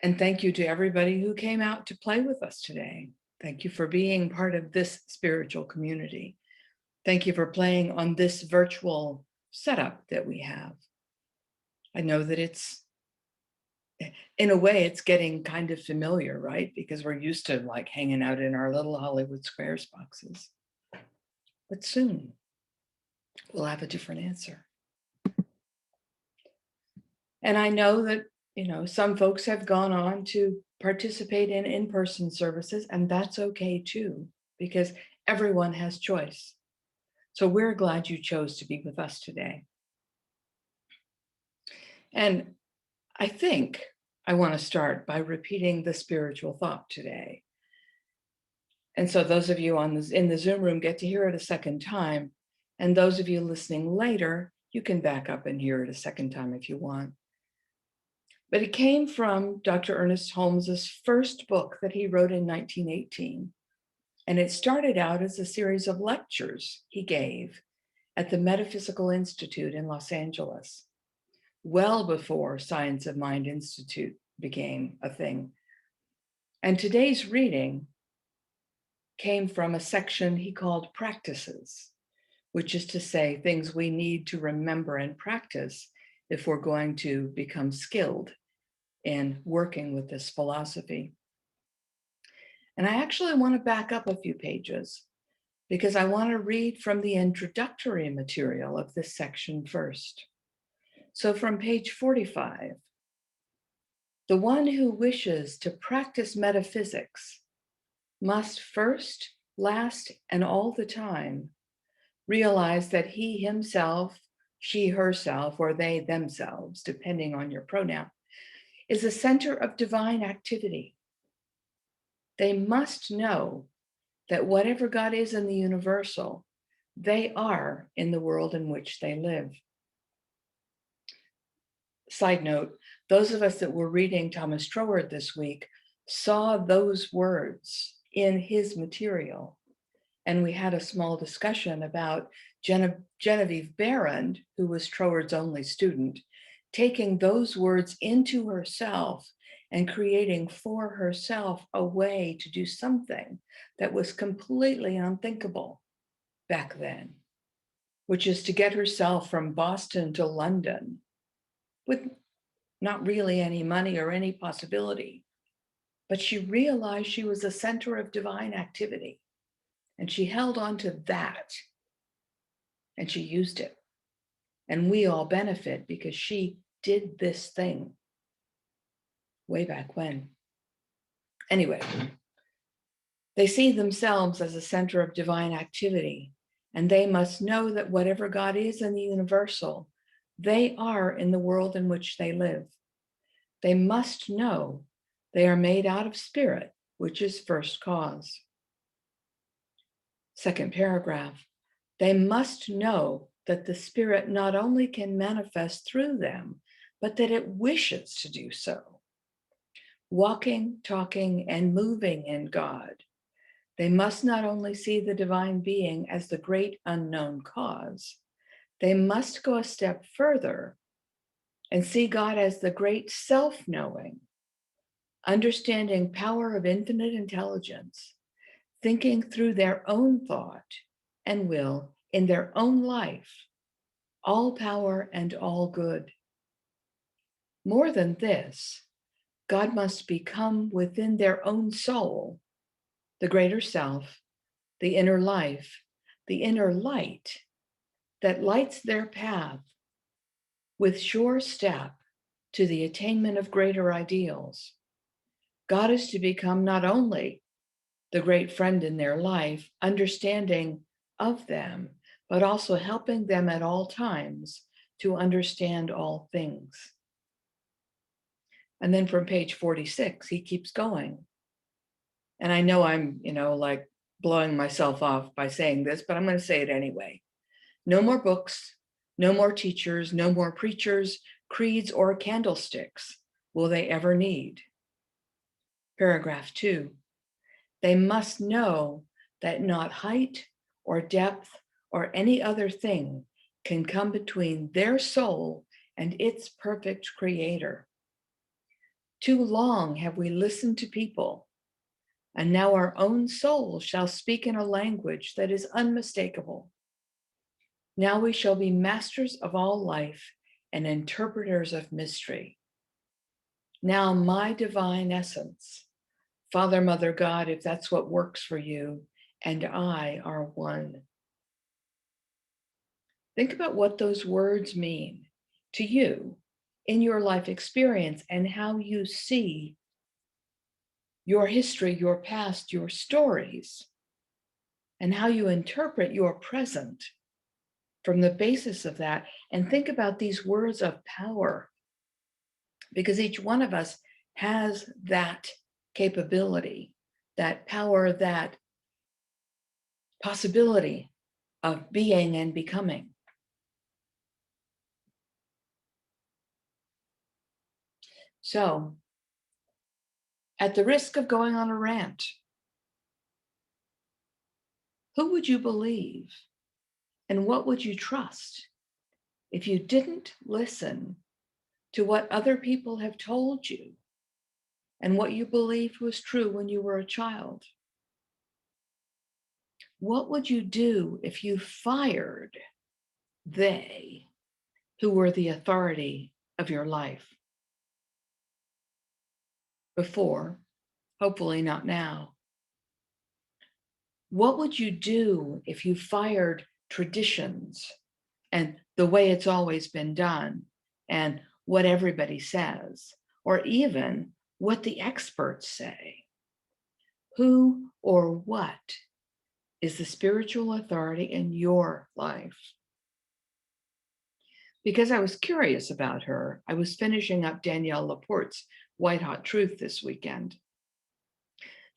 And thank you to everybody who came out to play with us today. Thank you for being part of this spiritual community. Thank you for playing on this virtual setup that we have. I know that in a way, it's getting kind of familiar, right? Because we're used to like hanging out in our little Hollywood Squares boxes. But soon, we'll have a different answer. And I know that, some folks have gone on to participate in in-person services, and that's okay too, because everyone has choice. So we're glad you chose to be with us today. And I think I want to start by repeating the spiritual thought today. And so those of you in the Zoom room get to hear it a second time. And those of you listening later, you can back up and hear it a second time if you want. But it came from Dr. Ernest Holmes's first book that he wrote in 1918. And it started out as a series of lectures he gave at the Metaphysical Institute in Los Angeles, well before Science of Mind Institute became a thing. And today's reading came from a section he called Practices, which is to say things we need to remember and practice if we're going to become skilled in working with this philosophy. And I actually want to back up a few pages because I want to read from the introductory material of this section first. So from page 45, the one who wishes to practice metaphysics must first, last, and all the time realize that he himself, she herself, or they themselves, depending on your pronoun, is a center of divine activity. They must know that whatever God is in the universal, they are in the world in which they live. Side note, those of us that were reading Thomas Troward this week saw those words in his material. And we had a small discussion about Genevieve Barrand, who was Troward's only student, taking those words into herself and creating for herself a way to do something that was completely unthinkable back then, which is to get herself from Boston to London with not really any money or any possibility. But she realized she was a center of divine activity. And she held on to that and she used it. And we all benefit because she did this thing way back when. Anyway, they see themselves as a center of divine activity, and they must know that whatever God is in the universal, they are in the world in which they live. They must know they are made out of spirit, which is first cause. Second paragraph, they must know that the spirit not only can manifest through them, but that it wishes to do so. Walking, talking, and moving in God, they must not only see the divine being as the great unknown cause, they must go a step further and see God as the great self-knowing, understanding power of infinite intelligence, thinking through their own thought and will in their own life, all power and all good. More than this, God must become within their own soul, the greater self, the inner life, the inner light that lights their path with sure step to the attainment of greater ideals. God is to become not only the great friend in their life, understanding of them, but also helping them at all times to understand all things. And then from page 46, he keeps going. And I know I'm, like blowing myself off by saying this, but I'm going to say it anyway. No more books, no more teachers, no more preachers, creeds, or candlesticks will they ever need. Paragraph 2. They must know that not height or depth or any other thing can come between their soul and its perfect creator. Too long have we listened to people, and now our own soul shall speak in a language that is unmistakable. Now we shall be masters of all life and interpreters of mystery. Now my divine essence, Father, Mother, God, if that's what works for you, and I are one. Think about what those words mean to you in your life experience and how you see your history, your past, your stories, and how you interpret your present from the basis of that. And think about these words of power, because each one of us has that capability, that power, that possibility of being and becoming. So, at the risk of going on a rant, who would you believe and what would you trust if you didn't listen to what other people have told you and what you believed was true when you were a child? What would you do if you fired they who were the authority of your life before, hopefully not now? What would you do if you fired traditions and the way it's always been done and what everybody says, or even what the experts say? Who or what is the spiritual authority in your life? Because I was curious about her, I was finishing up Danielle Laporte's White Hot Truth this weekend.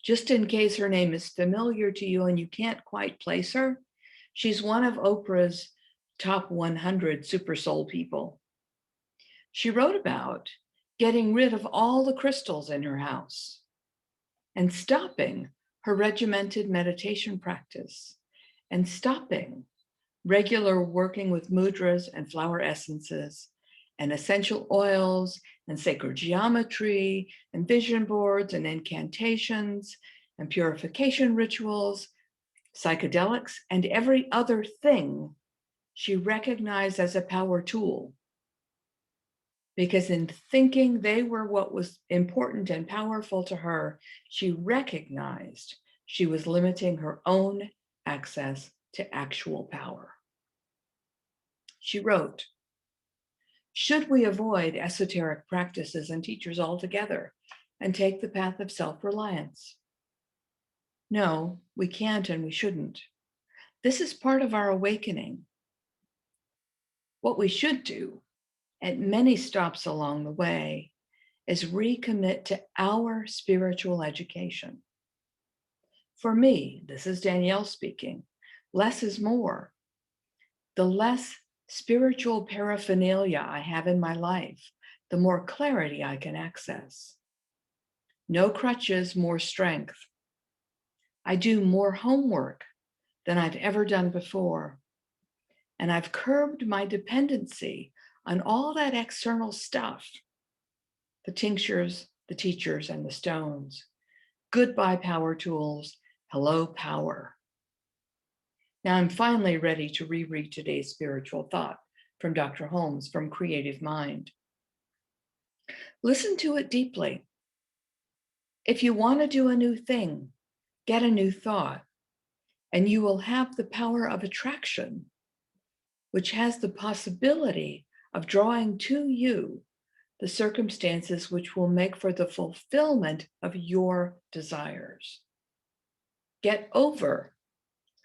Just in case her name is familiar to you and you can't quite place her, she's one of Oprah's top 100 super soul people. She wrote about getting rid of all the crystals in her house and stopping her regimented meditation practice and stopping regular working with mudras and flower essences and essential oils and sacred geometry and vision boards and incantations and purification rituals, psychedelics, and every other thing she recognized as a power tool. Because in thinking they were what was important and powerful to her, she recognized she was limiting her own access to actual power. She wrote, "Should we avoid esoteric practices and teachers altogether and take the path of self-reliance? No, we can't and we shouldn't. This is part of our awakening. What we should do at many stops along the way is recommit to our spiritual education. For me, this is Danielle speaking, less is more. The less spiritual paraphernalia I have in my life, the more clarity I can access. No crutches, more strength. I do more homework than I've ever done before. And I've curbed my dependency on all that external stuff, the tinctures, the teachers, and the stones. Goodbye, power tools. Hello, power." Now I'm finally ready to reread today's spiritual thought from Dr. Holmes from Creative Mind. Listen to it deeply. If you want to do a new thing, get a new thought, and you will have the power of attraction, which has the possibility of drawing to you the circumstances which will make for the fulfillment of your desires. Get over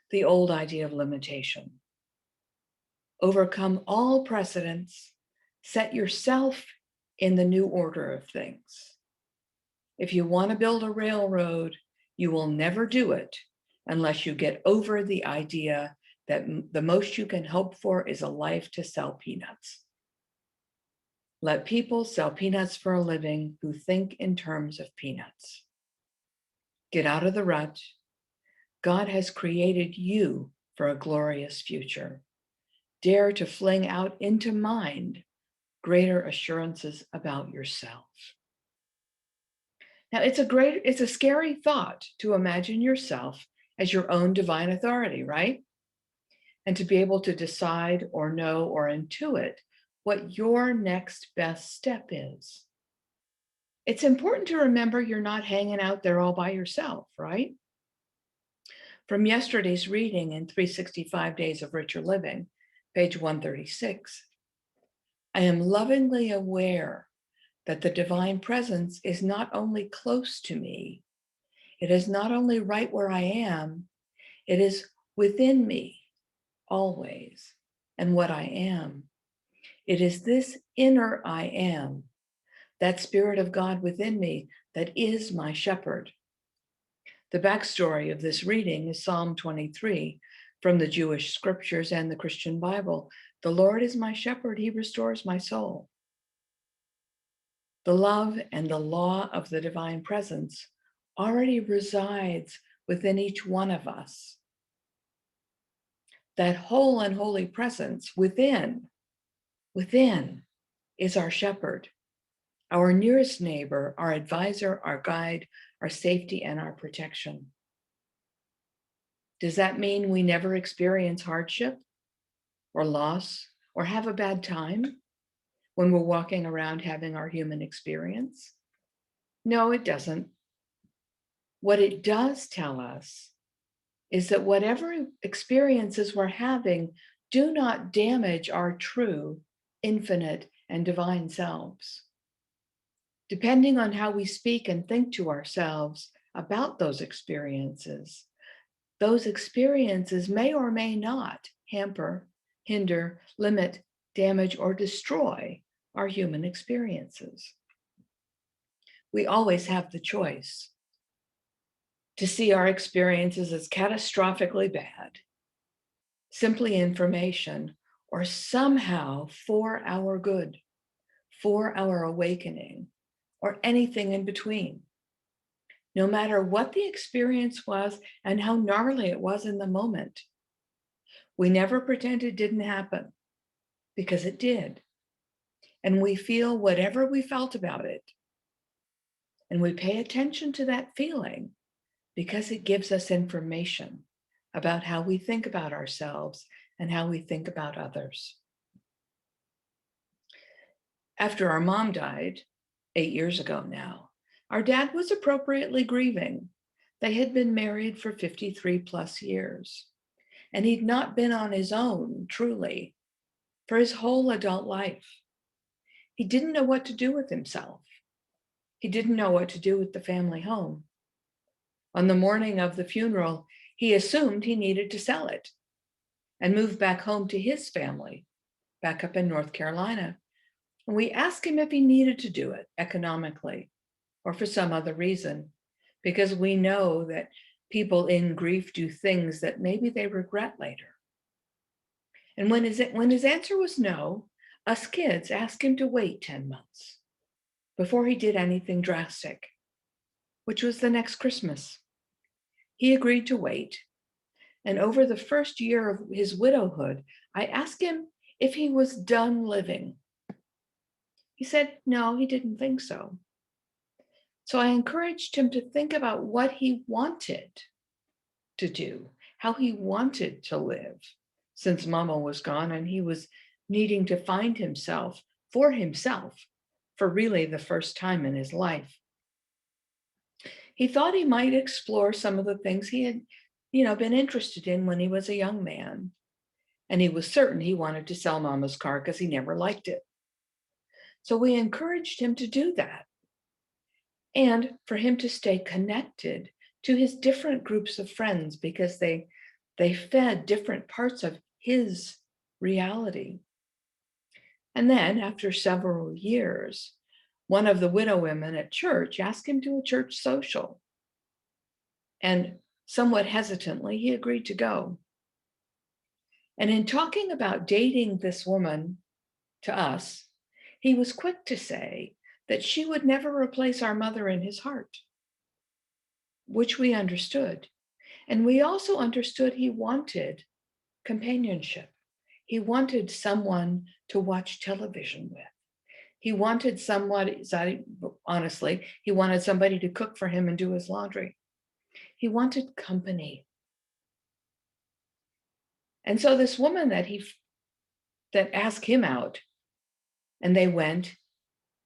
the old idea of limitation. Overcome all precedents. Set yourself in the new order of things. If you want to build a railroad, you will never do it unless you get over the idea that the most you can hope for is a life to sell peanuts. Let people sell peanuts for a living who think in terms of peanuts. Get out of the rut. God has created you for a glorious future. Dare to fling out into mind greater assurances about yourself. Now, it's a scary thought to imagine yourself as your own divine authority, right? And to be able to decide or know or intuit what your next best step is. It's important to remember you're not hanging out there all by yourself, right? From yesterday's reading in 365 Days of Richer Living, page 136, I am lovingly aware that the divine presence is not only close to me, it is not only right where I am, it is within me always, and what I am. It is this inner I am, that Spirit of God within me, that is my shepherd. The backstory of this reading is Psalm 23 from the Jewish scriptures and the Christian Bible. The Lord is my shepherd, he restores my soul. The love and the law of the divine presence already resides within each one of us. That whole and holy presence within is our shepherd, our nearest neighbor, our advisor, our guide, our safety, and our protection. Does that mean we never experience hardship or loss or have a bad time when we're walking around having our human experience? No, it doesn't. What it does tell us is that whatever experiences we're having do not damage our true, infinite, and divine selves. Depending on how we speak and think to ourselves about those experiences may or may not hamper, hinder, limit, damage, or destroy our human experiences. We always have the choice to see our experiences as catastrophically bad, simply information, or somehow for our good, for our awakening, or anything in between. No matter what the experience was and how gnarly it was in the moment, we never pretend it didn't happen, because it did. And we feel whatever we felt about it. And we pay attention to that feeling because it gives us information about how we think about ourselves and how we think about others. After our mom died 8 years ago now, our dad was appropriately grieving. They had been married for 53 plus years, and he'd not been on his own, truly, for his whole adult life. He didn't know what to do with himself. He didn't know what to do with the family home. On the morning of the funeral, he assumed he needed to sell it and move back home to his family, back up in North Carolina. And we asked him if he needed to do it economically or for some other reason, because we know that people in grief do things that maybe they regret later. And when his answer was no, us kids asked him to wait 10 months before he did anything drastic, which was the next Christmas. He agreed to wait. And over the first year of his widowhood, I asked him if he was done living. He said, no, he didn't think so. So I encouraged him to think about what he wanted to do, how he wanted to live, since Mama was gone and he was needing to find himself for really the first time in his life. He thought he might explore some of the things he had, been interested in when he was a young man. And he was certain he wanted to sell Mama's car because he never liked it. So we encouraged him to do that and for him to stay connected to his different groups of friends because they fed different parts of his reality. And then after several years, one of the widow women at church asked him to a church social. And somewhat hesitantly, he agreed to go. And in talking about dating this woman to us, he was quick to say that she would never replace our mother in his heart, which we understood. And we also understood he wanted companionship. He wanted someone to watch television with. He wanted honestly, he wanted somebody to cook for him and do his laundry. He wanted company. And so this woman that asked him out and they went,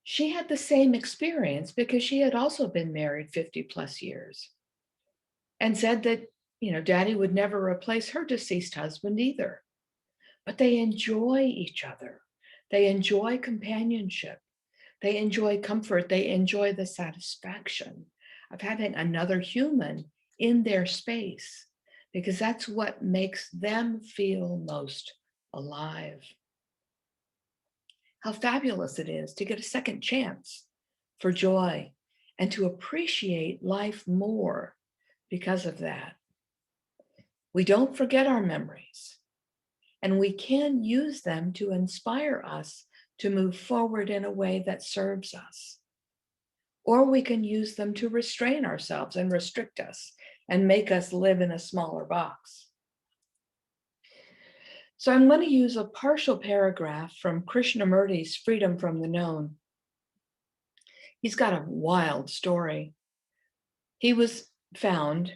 she had the same experience because she had also been married 50 plus years and said that, daddy would never replace her deceased husband either. But they enjoy each other. They enjoy companionship. They enjoy comfort. They enjoy the satisfaction of having another human in their space because that's what makes them feel most alive. How fabulous it is to get a second chance for joy and to appreciate life more because of that. We don't forget our memories, and we can use them to inspire us to move forward in a way that serves us. Or we can use them to restrain ourselves and restrict us and make us live in a smaller box. So I'm going to use a partial paragraph from Krishnamurti's Freedom from the Known. He's got a wild story. He was found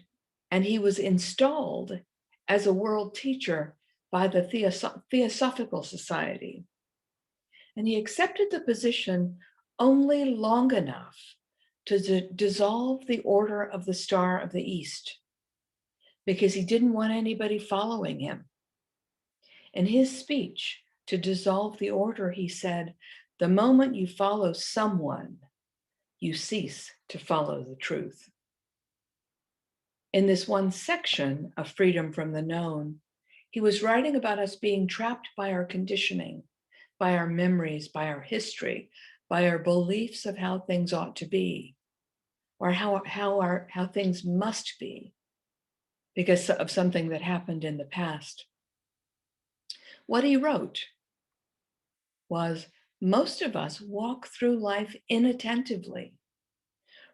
and he was installed as a world teacher by the Theosophical Society. And he accepted the position only long enough to dissolve the Order of the Star of the East because he didn't want anybody following him. In his speech to dissolve the order, he said, "The moment you follow someone, you cease to follow the truth." In this one section of Freedom from the Known, he was writing about us being trapped by our conditioning, by our memories, by our history, by our beliefs of how things ought to be, or how things must be because of something that happened in the past. What he wrote was, most of us walk through life inattentively,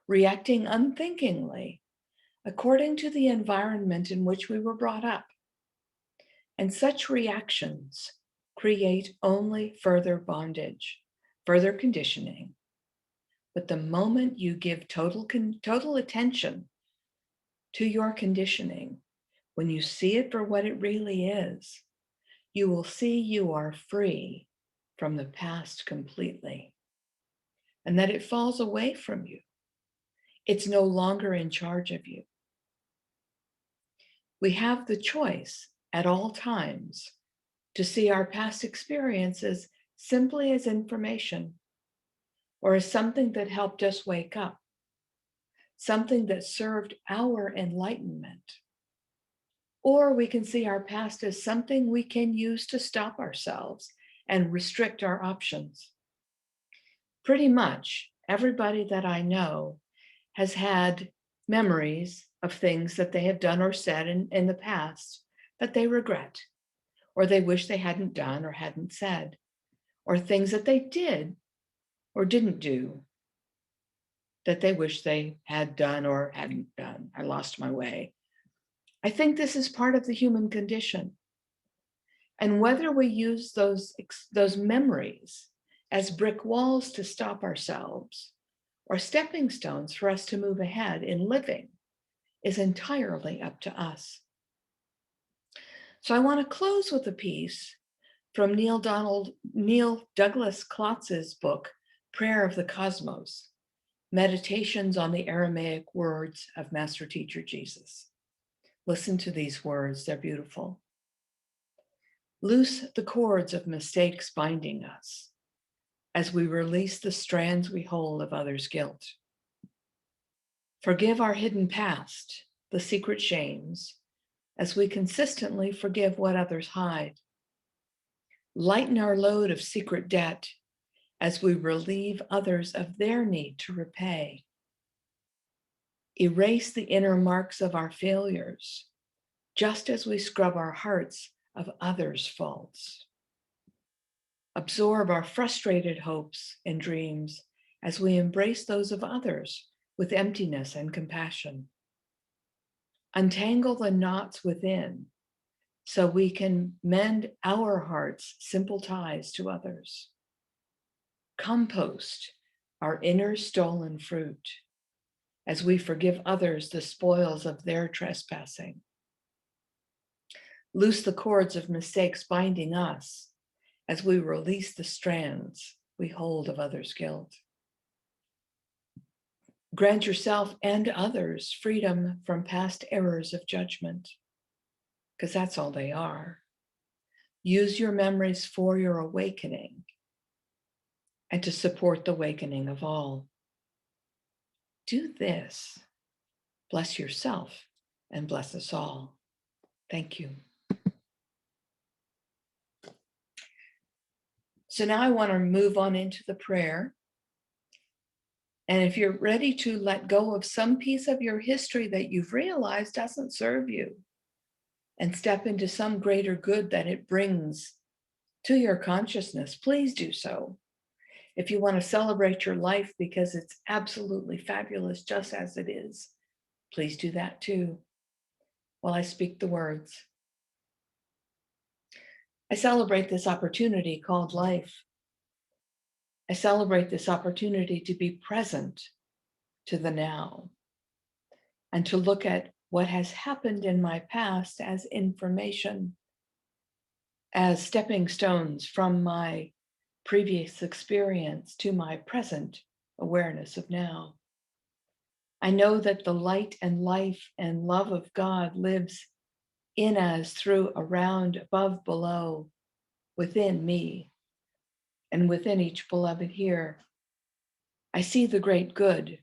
reacting unthinkingly according to the environment in which we were brought up. And such reactions create only further bondage, further conditioning. But the moment you give total attention to your conditioning, when you see it for what it really is, you will see you are free from the past completely, and that it falls away from you. It's no longer in charge of you. We have the choice at all times to see our past experiences simply as information or as something that helped us wake up, something that served our enlightenment. Or we can see our past as something we can use to stop ourselves and restrict our options. Pretty much everybody that I know has had memories of things that they have done or said in the past that they regret, or they wish they hadn't done or hadn't said, or things that they did or didn't do that they wish they had done or hadn't done. I lost my way. I think this is part of the human condition. And whether we use those memories as brick walls to stop ourselves or stepping stones for us to move ahead in living is entirely up to us. So I want to close with a piece from Neil Douglas Klotz's book, Prayer of the Cosmos, Meditations on the Aramaic Words of Master Teacher Jesus. Listen to these words, they're beautiful. Loose the cords of mistakes binding us as we release the strands we hold of others' guilt. Forgive our hidden past, the secret shames, as we consistently forgive what others hide. Lighten our load of secret debt as we relieve others of their need to repay. Erase the inner marks of our failures, just as we scrub our hearts of others' faults. Absorb our frustrated hopes and dreams as we embrace those of others with emptiness and compassion. Untangle the knots within so we can mend our heart's simple ties to others. compost our inner stolen fruit as we forgive others the spoils of their trespassing. Loose the cords of mistakes binding us as we release the strands we hold of others' guilt. Grant yourself and others freedom from past errors of judgment, because that's all they are. Use your memories for your awakening and to support the awakening of all. Do this. Bless yourself and bless us all. Thank you. So now I want to move on into the prayer. And if you're ready to let go of some piece of your history that you've realized doesn't serve you and step into some greater good that it brings to your consciousness, please do so. If you want to celebrate your life because it's absolutely fabulous just as it is, please do that too while I speak the words. I celebrate this opportunity called life. I celebrate this opportunity to be present to the now and to look at what has happened in my past as information, as stepping stones from my previous experience to my present awareness of now. I know that the light and life and love of God lives in us, through, around, above, below, within me, and within each beloved here. I see the great good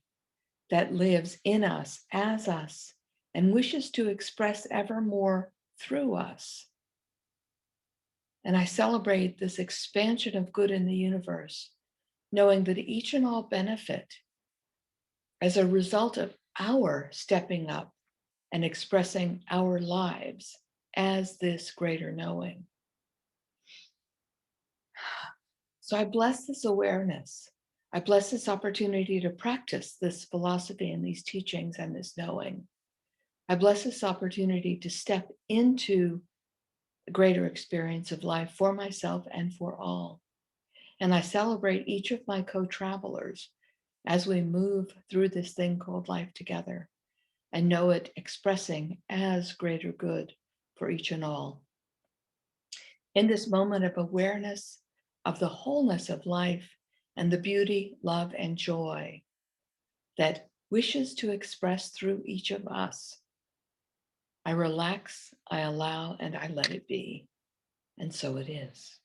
that lives in us, as us, and wishes to express evermore through us. And I celebrate this expansion of good in the universe, knowing that each and all benefit as a result of our stepping up and expressing our lives as this greater knowing. So I bless this awareness. I bless this opportunity to practice this philosophy and these teachings and this knowing. I bless this opportunity to step into the greater experience of life for myself and for all. And I celebrate each of my co-travelers as we move through this thing called life together, and know it expressing as greater good for each and all. In this moment of awareness of the wholeness of life and the beauty, love, and joy that wishes to express through each of us, I relax, I allow, and I let it be. And so it is.